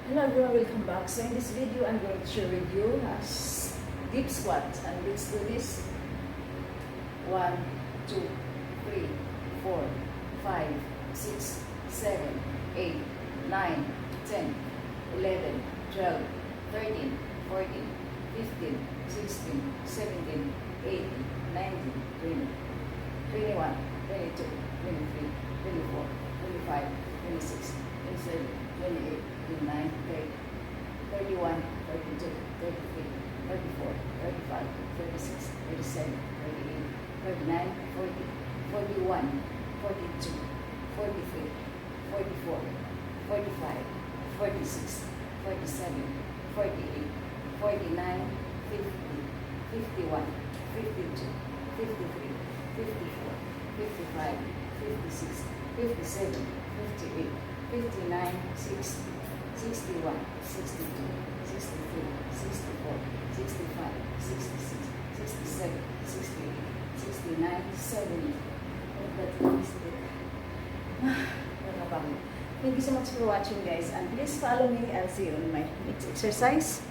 Hello everyone, welcome back. So in this video, I'm going to share with you deep squat. And let's do this. 1, 2, 3, 4, 5, 6, 7, 8, 9, 10, 11, 12, 13, 14, 15, 16, 17, 18, 19, 20, 21, 22, 23, 24, 25, 26, 27, 28, 29, 30, 31, 32, 33, 34, 35, 36, 37, 38, 39, 40, 41, 42, 43, 44, 45, 46, 47, 48, 49, 50, 51, 52, 53, 54, 55, 56, 57, 58, 59, 60, 61, 62, 63, 64, 65, 66, 67, 68, 69, 70. Thank you so much for watching, guys, and please follow me. I'll see you on my next exercise.